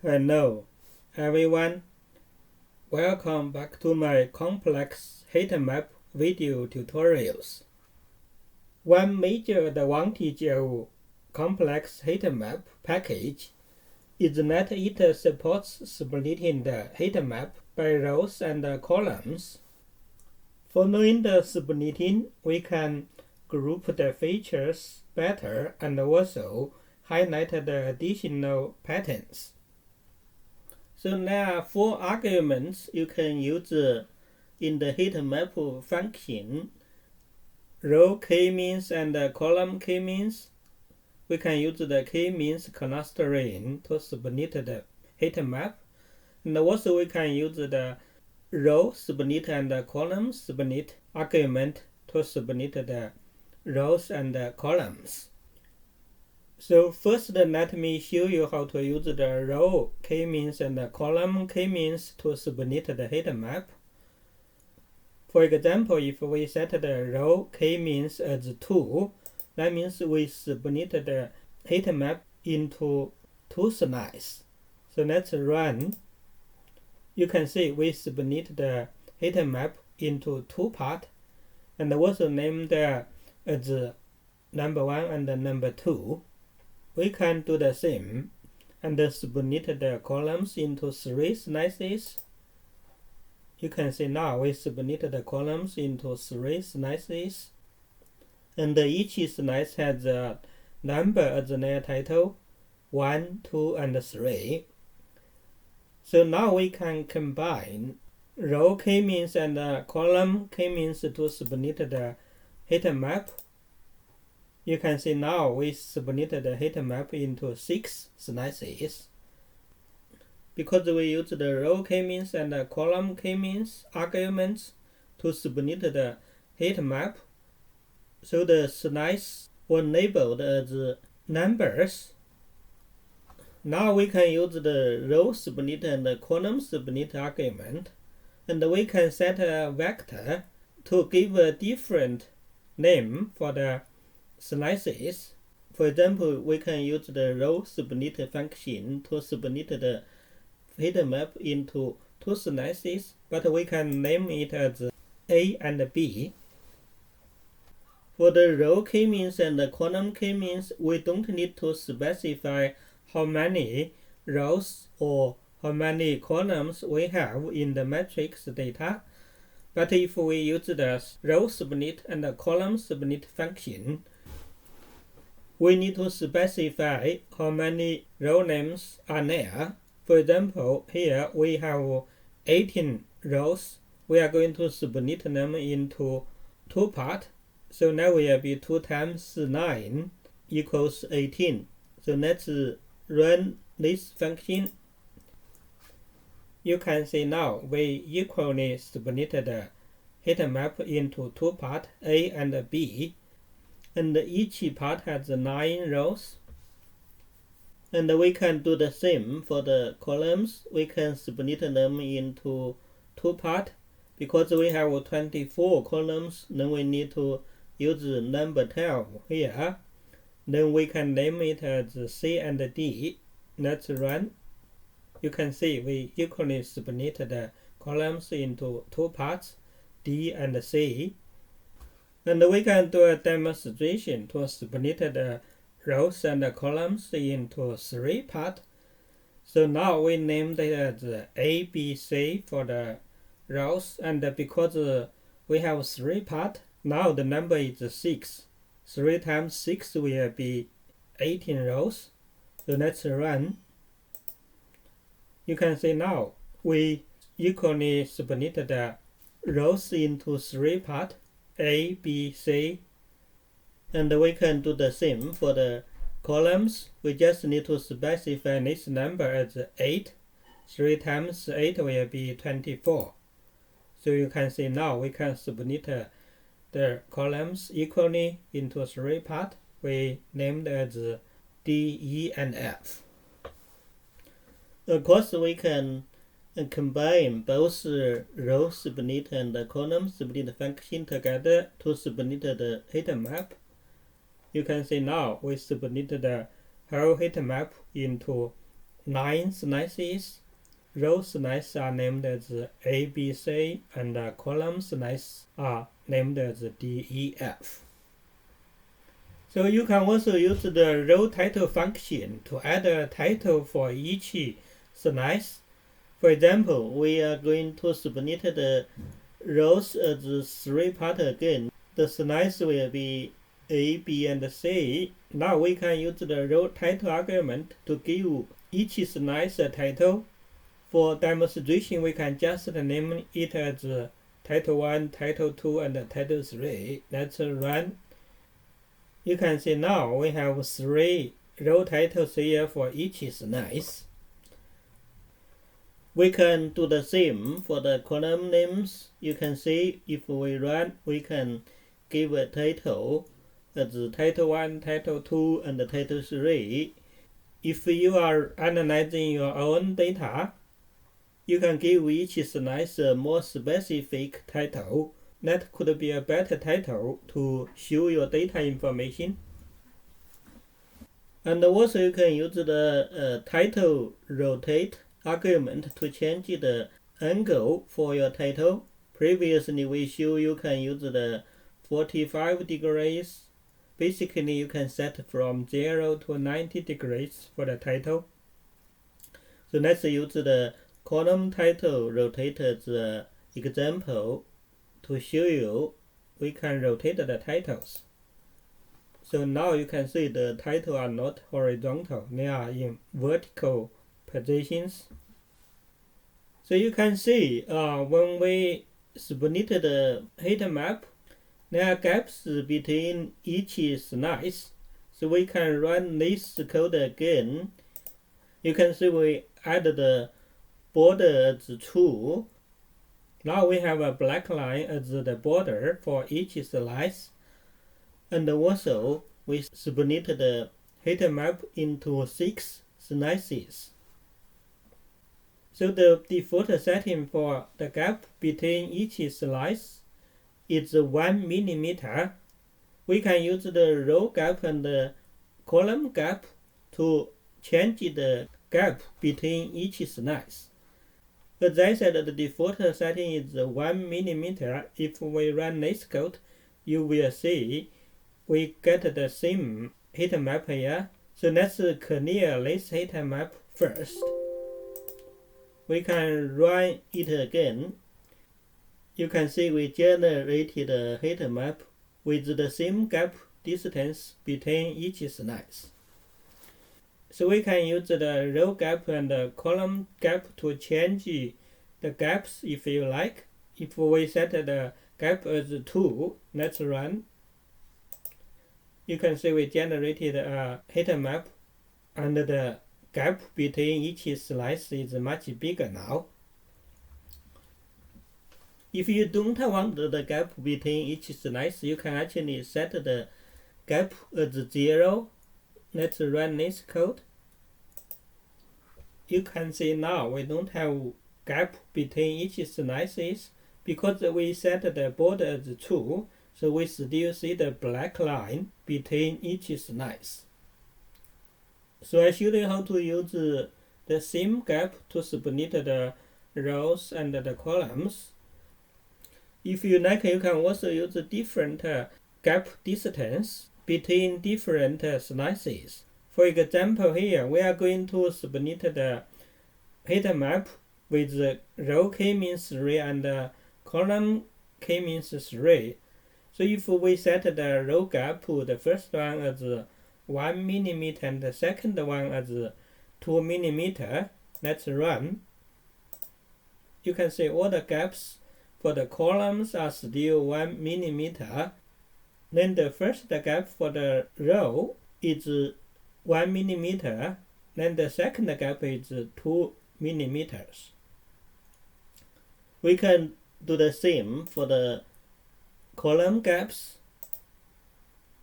Hello, everyone. Welcome back to my complex heatmap video tutorials. One major advantage of complex heatmap package is that it supports splitting the heatmap by rows and columns. Following the splitting, we can group the features better and also highlight the additional patterns. So there are 4 arguments you can use in the heatmap function: row k-means and column k-means. We can use the k-means clustering to split the heatmap, and also we can use the row split and column split argument to split the rows and columns. So first, let me show you how to use the row k-means and the column k-means to split the heatmap. For example, if we set the row k-means as 2, that means we split the heatmap into 2 slices. So let's run. You can see we split the heatmap into 2 parts, and also name there as number 1 and number 2. We can do the same and split the columns into 3 slices. You can see now we split the columns into 3 slices, and each slice has a number as their title: 1, 2, and 3. So now we can combine row k-means and column k-means to split the heatmap. You can see now we split the heatmap into 6 slices. Because we use the row k-means and column k-means arguments to split the heatmap, so the slices were labeled as numbers. Now we can use the row split and column split argument, and we can set a vector to give a different name for the slices. For example, we can use the row split function to split the heatmap into 2 slices, but we can name it as A and B. For the row k-means and the column k-means, we don't need to specify how many rows or how many columns we have in the matrix data. But if we use the row split and the column split function, we need to specify how many row names are there. For example, here we have 18 rows. We are going to split them into 2 parts. So now will be 2 times 9 equals 18. So let's run this function. You can see now we equally split the heatmap into 2 parts, A and B, and each part has 9 rows. And we can do the same for the columns. We can split them into 2 parts. Because we have 24 columns, then we need to use number 12 here. Then we can name it as C and D. Let's run. You can see we equally split the columns into 2 parts, D and C. And we can do a demonstration to split the rows and the columns into 3 parts. So now we named it as A, B, C for the rows, and because we have 3 parts, now the number is 6. 3 times 6 will be 18 rows. So let's run. You can see now we equally split the rows into 3 parts, A, B, C, and we can do the same for the columns. We just need to specify this number as 8. 3 times 8 will be 24. So you can see now we can split the columns equally into 3 parts. We named as D, E, and F. Of course, we can combine both row split and column split function together to split the heatmap. You can see now we split the whole heatmap into 9 slices. Row slices are named as A, B, C, and column slices are named as D, E, F. So you can also use the row title function to add a title for each slice. For example, we are going to submit the rows as 3 parts again. The slice will be A, B, and C. Now we can use the row title argument to give each slice a title. For demonstration, we can just name it as title 1, title 2, and title 3. Let's run. You can see now we have 3 row titles here for each slice. We can do the same for the column names. You can see if we run, we can give a title as title 1, title 2, and title 3. If you are analyzing your own data, you can give each slice a more specific title. That could be a better title to show your data information. And also you can use the title rotate argument to change the angle for your title. Previously we showed you can use the 45 degrees. Basically you can set from 0 to 90 degrees for the title. So let's use the column title rotate as an example to show you we can rotate the titles. So now you can see the titles are not horizontal, they are in vertical positions. So you can see when we submit the heat map, there are gaps between each slice. So we can run this code again. You can see we add the border as true. Now we have a black line as the border for each slice. And also we split the heat map into 6 slices. So the default setting for the gap between each slice is 1 millimeter. We can use the row gap and the column gap to change the gap between each slice. As I said, the default setting is 1 millimeter. If we run this code, you will see we get the same heat map here. So let's clear this heat map first. We can run it again. You can see we generated a heat map with the same gap distance between each slice. So we can use the row gap and the column gap to change the gaps if you like. If we set the gap as 2, let's run. You can see we generated a heat map and the gap between each slice is much bigger now. If you don't want the gap between each slice, you can actually set the gap as 0. Let's run this code. You can see now we don't have gap between each slices because we set the border as true, so we still see the black line between each slice. So I showed you how to use the same gap to split the rows and the columns. If you like, you can also use different gap distance between different slices. For example, here we are going to submit the heat map with the row k-means 3 and column k-means 3. So if we set the row gap, the first one as 1 millimeter and the second one as 2 millimeter, let's run. You can see all the gaps for the columns are still 1 millimeter. Then the first gap for the row is 1 millimeter. Then the second gap is 2 millimeters. We can do the same for the column gaps.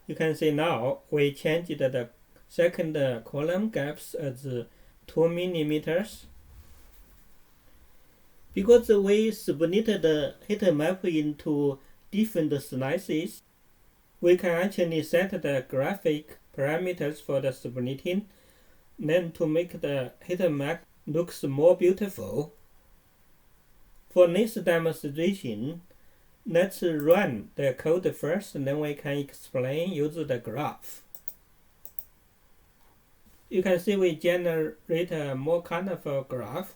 You can see now we changed the second column gaps as 2 millimeters. Because we split the heat map into different slices, we can actually set the graphic parameters for the splitting. then to make the heatmap looks more beautiful. For this demonstration, let's run the code first, and then we can explain using the graph. You can see we generate a more colorful graph.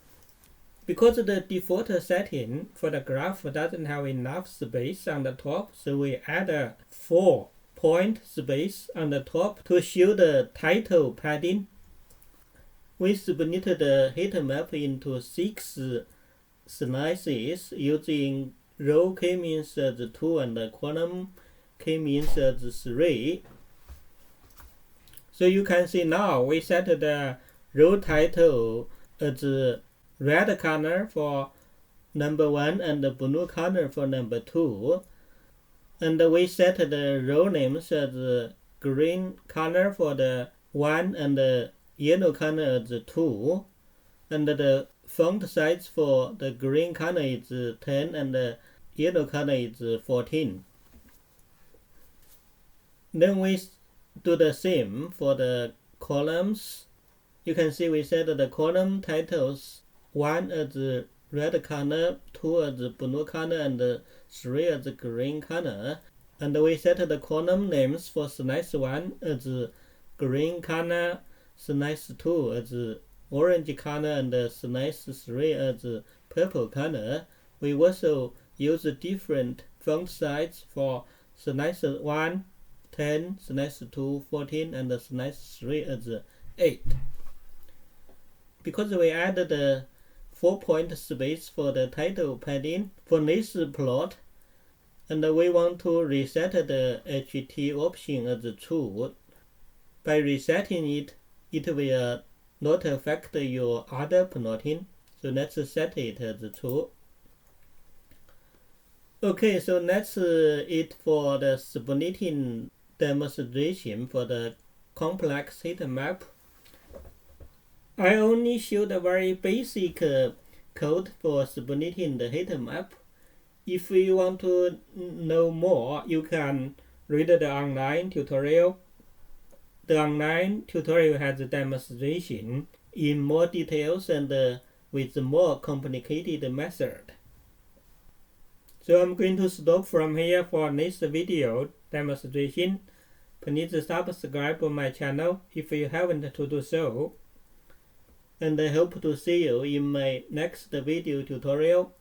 Because the default setting for the graph doesn't have enough space on the top, so we add a 4-point space on the top to show the title padding. We split the heatmap into 6 slices using row k-means as 2 and column k-means as 3. So you can see now we set the row title as red color for number 1 and the blue color for number 2. And we set the row names as green color for the 1 and the yellow color as 2. And the font size for the green color is 10 and the yellow color is 14. Then we do the same for the columns. You can see we set the column titles 1 as red color, 2 as blue color, and 3 as green color. And we set the column names for slice 1 as green color, slice 2 as orange color, and slice 3 as purple color. We also use different font size for slice 1, 10, slice 2, 14, and slice 3 as 8. Because we added the 4-point space for the title padding for this plot, and we want to reset the HT option as true. By resetting it, it will not affect your other plotting. So let's set it as true. Okay, so that's it for the splitting demonstration for the complex heatmap. I only showed a very basic code for splitting the heatmap. If you want to know more, you can read the online tutorial. The online tutorial has a demonstration in more details and with a more complicated method. So I'm going to stop from here for this video demonstration. Please subscribe to my channel if you haven't to do so. And I hope to see you in my next video tutorial.